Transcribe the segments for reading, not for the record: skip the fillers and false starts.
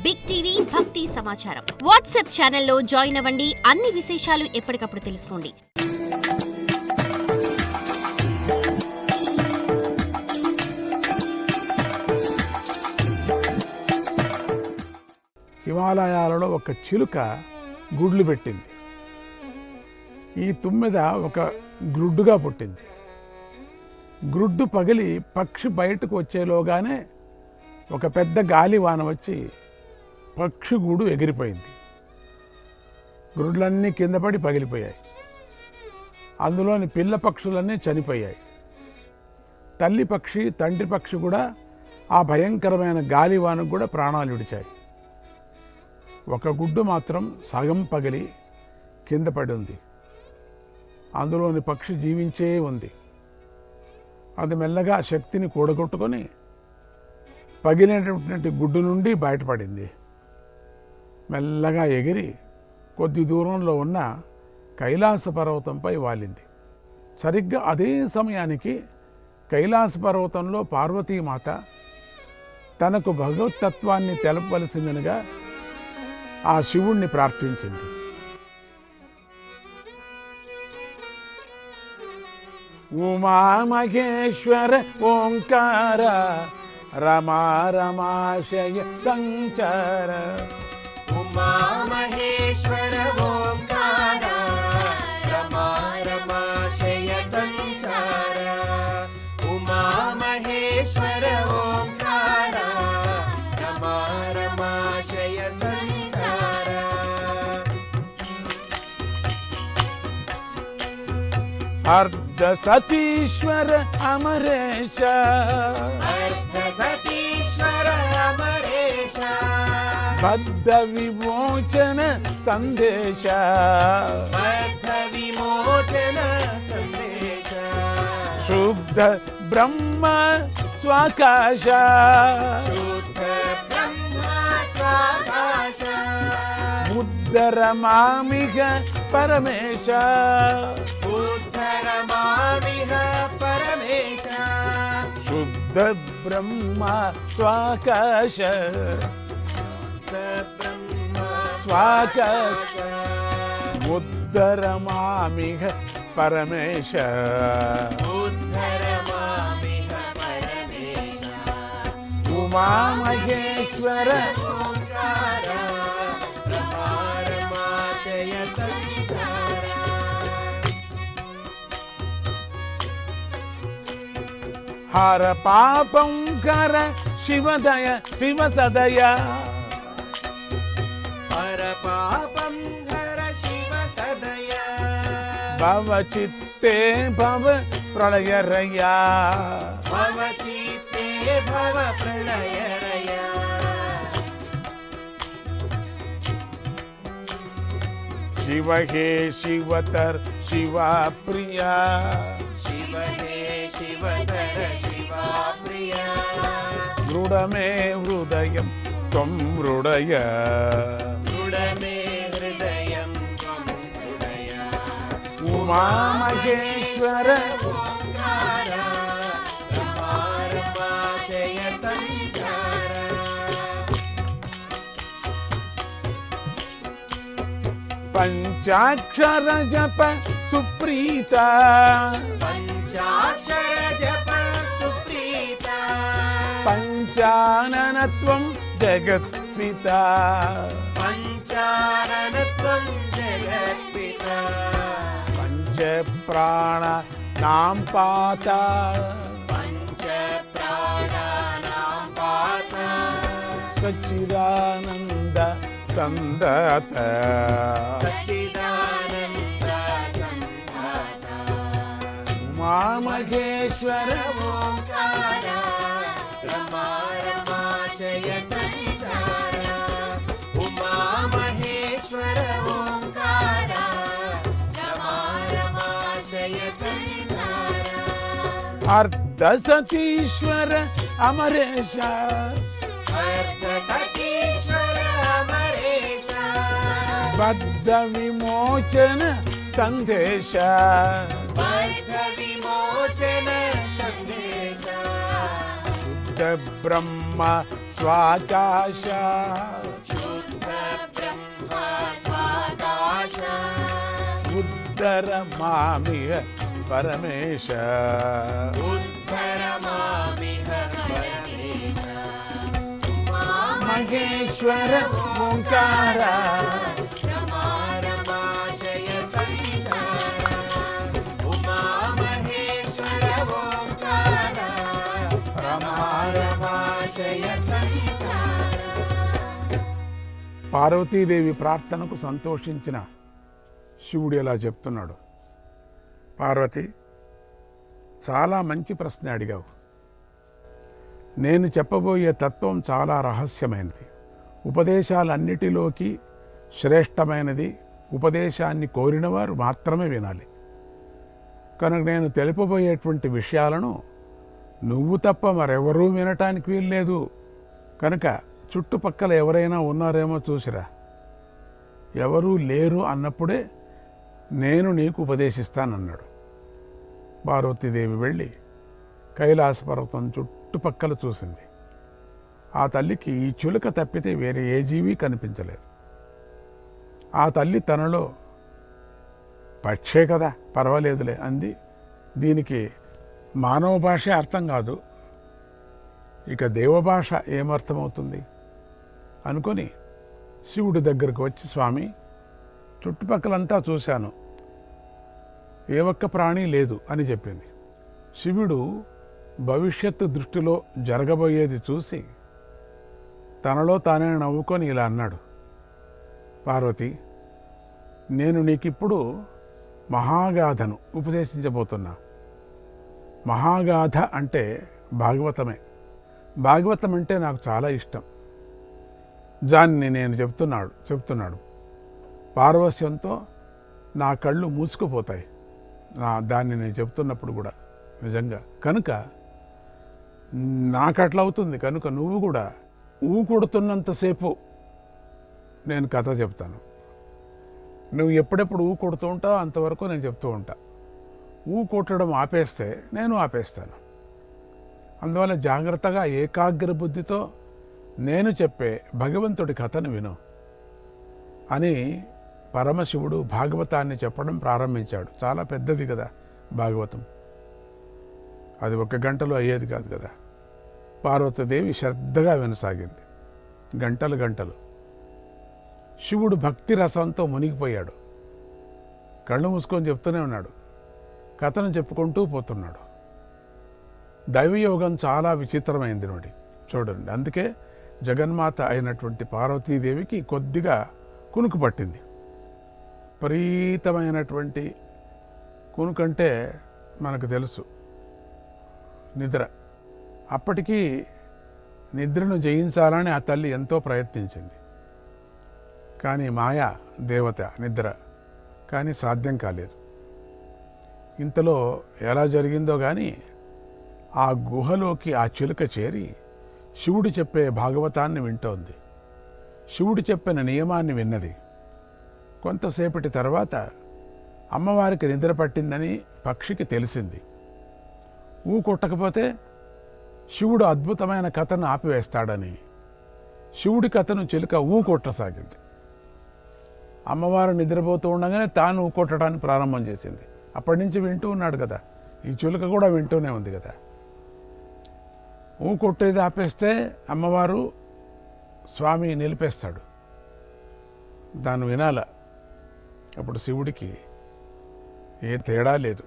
Big TV భక్తి సమాచారం WhatsApp ఛానల్లో జాయిన్ అవ్వండి. అన్ని విశేషాలు ఎప్పటికప్పుడు తెలుసుకోండి. హిమాలయాలలో ఒక చిలుక గుడ్లు పెట్టింది. ఈ తుమ్మెద ఒక గ్రుడ్డుగా పుట్టింది. గ్రుడ్డు పగిలి పక్షి బయటకు వచ్చేలోగానే ఒక పెద్ద గాలివాన వచ్చి పక్షి గూడు ఎగిరిపోయింది. గ్రుడ్లన్నీ కింద పడి పగిలిపోయాయి. అందులోని పిల్ల పక్షులన్నీ చనిపోయాయి. తల్లి పక్షి తండ్రి పక్షి కూడా ఆ భయంకరమైన గాలివానకు కూడా ప్రాణాలు విడిచాయి. ఒక గుడ్డు మాత్రం సగం పగిలి కింద పడి ఉంది. అందులోని పక్షి జీవించే ఉంది. అది మెల్లగా శక్తిని కూడగొట్టుకొని పగిలినటువంటి గుడ్డు నుండి బయటపడింది. మెల్లగా ఎగిరి కొద్ది దూరంలో ఉన్న కైలాస పర్వతంపై వాలింది. సరిగ్గా అదే సమయానికి కైలాస పర్వతంలో పార్వతీమాత తనకు భగవతత్వాన్ని తెలపవలసిందనగా ఆ శివుణ్ణి ప్రార్థించింది. ఉమా మహేశ్వర ఓంకార రమా రమాశయ సంచార. ఉమా మహేశ్వర ఓంకార రమా రమాశయ సంచార. ఉమా మహేశ్వర ఓంకార రమా రమాశయ సంచార. అర్ధ సతీశ్వర అమరేశ. అర్ధ సతీశ్వర అమరేశ. బద్ధ విమోచన సందేశ. బద్ధ విమోచన సందేశ. శుద్ధ బ్రహ్మ స్వాకాశ. శుద్ధ బ్రహ్మ స్వాకాశ. ఉద్ధరమామిహ పరమేశ. ఉద్ధరమామిహ పరమేశ. శుద్ధ బ్రహ్మ స్వాకాశ. శుద్ధ బ్రహ్మ స్వాకాశ. ఉద్ధరమామిహ పరమేశ. ఉద్ధరమామిహ పరమేశ. ఉమా మహేశ్వర ఓంకార రమా రమాశయ సంచార. హర పాపం కర శివదయ శివ సదయ. హర పాపం హర శివ సదయ. భవ చిత్తే భవ ప్రళయరయ. భవ చిత్తే భవ ప్రళయరయ. శివ హే శివతర్ శివా ప్రియా. శివ హే శివతర శివా ప్రియా. దృఢమే హృదయం త్వం హృదయ. దృఢమే హృదయం త్వం హృదయ. ఉమా మహేశ్వర ఓంకార రమా రమాశయ సంచార. పంచాక్షర జప సుప్రీత. పంచాక్షర జప సుప్రీత. పంచాననత్వం జగత్పిత. పంచాననత్వం జగత్పిత. పంచ ప్రాణ నాం పాత. పంచ ప్రాణానాం పాత. సచ్చిదానంద సందత. సచ్చిదానంద సంధాత. ఉమా మహేశ్వర ఓంకార రమా రమాశయ సంచార. ఉమా మహేశ్వర ఓంకార రమా రమాశయ సంచార. అర్ధ సతీశ్వర అమరేశ. అర్ధ సతీశ్వర అమరేశ. బద్ధ విమోచన సందేశ. బద్ధ విమోచన సందేశ. బ్రహ్మ స్వాకాశ ఉద్ధరమామిహ పరమేశ. ఉద్ధరమామిహ పరమేశ. మహేశ్వర ఓంకార రమారమాశయ సంచార. ఉమామహేశ్వర ఓంకార రమారమాశయ సంచార. పార్వతీదేవి ప్రార్థనకు సంతోషించిన శివుడు ఇలా చెప్తున్నాడు, పార్వతి, చాలా మంచి ప్రశ్న అడిగావు. నేను చెప్పబోయే తత్వం చాలా రహస్యమైనది, ఉపదేశాలన్నిటిలోకి శ్రేష్టమైనది. ఉపదేశాన్ని కోరినవారు మాత్రమే వినాలి. కనుక నేను తెలుపబోయేటువంటి విషయాలను నువ్వు తప్ప మరెవరూ వినటానికి వీల్లేదు. కనుక చుట్టుపక్కల ఎవరైనా ఉన్నారేమో చూసిరా. ఎవరూ లేరు అన్నప్పుడే నేను నీకు ఉపదేశిస్తానన్నాడు. పార్వతీదేవి వెళ్ళి కైలాస పర్వతం చుట్టుపక్కల చూసింది. ఆ తల్లికి ఈ చిలుక తప్పితే వేరే ఏ జీవి కనిపించలేదు. ఆ తల్లి తనలో పక్షే కదా, పర్వాలేదులే అంది. దీనికి మానవ భాష అర్థం కాదు, ఇక దేవభాష ఏమర్థమవుతుంది అనుకొని శివుడి దగ్గరకు వచ్చి, స్వామి, చుట్టుపక్కలంతా చూశాను, ఏ ఒక్క ప్రాణి లేదు అని చెప్పింది. శివుడు భవిష్యత్తు దృష్టిలో జరగబోయేది చూసి తనలో తానే నవ్వుకొని ఇలా అన్నాడు, పార్వతి, నేను నీకిప్పుడు మహాగాథను ఉపదేశించబోతున్నా. మహాగాథ అంటే భాగవతమే. భాగవతం అంటే నాకు చాలా ఇష్టం. దాన్ని నేను చెప్తున్నాడు పారవస్యంతో నా కళ్ళు మూసుకుపోతాయి దాన్ని నేను చెప్తున్నప్పుడు కూడా, నిజంగా. కనుక నాకట్లా అవుతుంది. కనుక నువ్వు కూడా కొడుతున్నంతసేపు నేను కథ చెప్తాను. నువ్వు ఎప్పుడెప్పుడు కొడుతూ ఉంటావు అంతవరకు నేను చెప్తూ ఉంటా. కొట్టడం ఆపేస్తే నేను ఆపేస్తాను. అందువల్ల జాగ్రత్తగా ఏకాగ్ర బుద్ధితో నేను చెప్పే భగవంతుడి కథను విను అని పరమశివుడు భాగవతాన్ని చెప్పడం ప్రారంభించాడు. చాలా పెద్దది కదా భాగవతం, అది 1 గంటలో అయ్యేది కాదు కదా. పార్వతీదేవి శ్రద్ధగా వినసాగింది. గంటలు. శివుడు భక్తి రసంతో మునిగిపోయాడు. కళ్ళు మూసుకొని చెప్తూనే ఉన్నాడు, కథను చెప్పుకుంటూ పోతున్నాడు. దైవయోగం చాలా విచిత్రమైంది చూడండి. అందుకే జగన్మాత అయినటువంటి పార్వతీదేవికి కొద్దిగా కునుకు పట్టింది. విపరీతమైనటువంటి కునుకంటే మనకు తెలుసు, నిద్ర. అప్పటికీ నిద్రను జయించాలని ఆ తల్లి ఎంతో ప్రయత్నించింది. కానీ మాయా దేవత నిద్ర, కానీ సాధ్యం కాలేదు. ఇంతలో ఎలా జరిగిందో కానీ ఆ గుహలోకి ఆ చిలుక చేరి శివుడు చెప్పే భాగవతాన్ని వింటోంది. శివుడు చెప్పిన నియమాన్ని విన్నది. కొంతసేపటి తర్వాత అమ్మవారికి నిద్ర పట్టిందని పక్షికి తెలిసింది. కొట్టకపోతే శివుడు అద్భుతమైన కథను ఆపివేస్తాడని శివుడి కథను చిలుక కొట్టసాగింది. అమ్మవారు నిద్రపోతూ ఉండగానే తాను కొట్టడానికి ప్రారంభం చేసింది. అప్పటి నుంచి వింటూ ఉన్నాడు కదా, ఈ చిలుక కూడా వింటూనే ఉంది కదా. కొట్టేది ఆపేస్తే అమ్మవారు స్వామి నిలిపేస్తాడు, దాన్ని వినాల. అప్పుడు శివుడికి ఏ తేడా లేదు,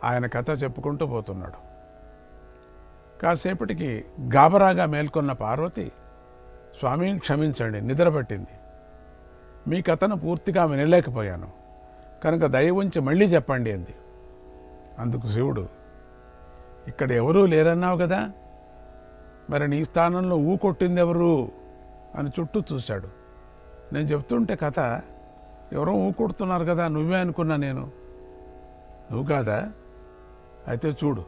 ఆయన కథ చెప్పుకుంటూ పోతున్నాడు. కాసేపటికి గాబరాగా మేల్కొన్న పార్వతి, స్వామిని క్షమించండి, నిద్ర పట్టింది, మీ కథను పూర్తిగా వినలేకపోయాను, కనుక దయ ఉంచి మళ్ళీ చెప్పండి అంది. అందుకు శివుడు, ఇక్కడ ఎవరూ లేరన్నావు కదా, మరి నీ స్థానంలో కొట్టింది ఎవరు అని చుట్టూ చూశాడు. నేను చెప్తుంటే కథ ఎవరో కొడుతున్నారు కదా, నువ్వే అనుకున్నా నేను. నువ్వు కాదా? అయితే చూడు.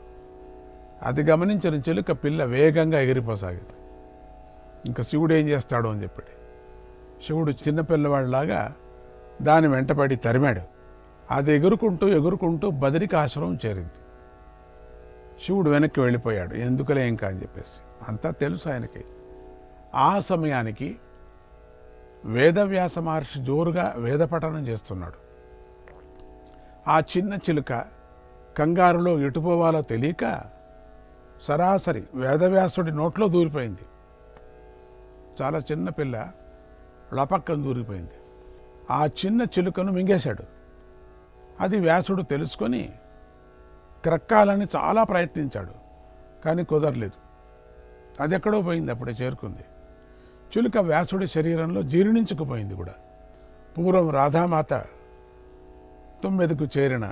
అది గమనించిన చిలుక పిల్ల వేగంగా ఎగిరిపోసాగింది. ఇంకా శివుడు ఏం చేస్తాడు అని చెప్పాడు. శివుడు చిన్నపిల్లవాడిలాగా దాని వెంటపడి తరిమాడు. అది ఎగురుకుంటూ బదరికి ఆశ్రమం చేరింది. శివుడు వెనక్కి వెళ్ళిపోయాడు. ఎందుకులే ఇంకా అని చెప్పేసి, అంతా తెలుసు ఆయనకి. ఆ సమయానికి వేదవ్యాస మహర్షి జోరుగా వేద పఠనం చేస్తున్నాడు. ఆ చిన్న చిలుక కంగారులో ఎటుపోవాలో తెలియక సరాసరి వేదవ్యాసుడి నోట్లో దూరిపోయింది. చాలా చిన్న పిల్ల లపక్కన దూరిపోయింది. ఆ చిన్న చిలుకను మింగేశాడు. అది వ్యాసుడు తెలుసుకొని క్రక్కాలని చాలా ప్రయత్నించాడు, కానీ కుదరలేదు. అది ఎక్కడో పోయింది, అప్పుడే చేరుకుంది. చిలుక వ్యాసుడి శరీరంలో జీర్ణించుకుపోయింది కూడా. పూర్వం రాధామాత తుమ్మెదకు చేరిన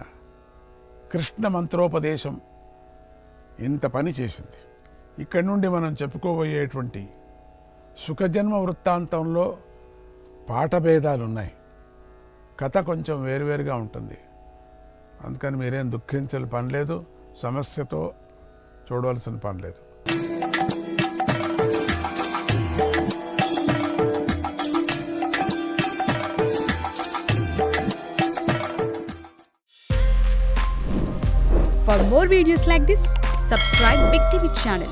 కృష్ణ మంత్రోపదేశం ఇంత పని చేసింది. ఇక్కడి నుండి మనం చెప్పుకోబోయేటువంటి సుఖజన్మ వృత్తాంతంలో పాఠభేదాలు ఉన్నాయి. కథ కొంచెం వేరువేరుగా ఉంటుంది. అందుకని మీరేం దుఃఖించాల్సిన పని లేదు, సమస్యతో చూడవలసిన పని లేదు. For more videos like this, subscribe Big TV channel.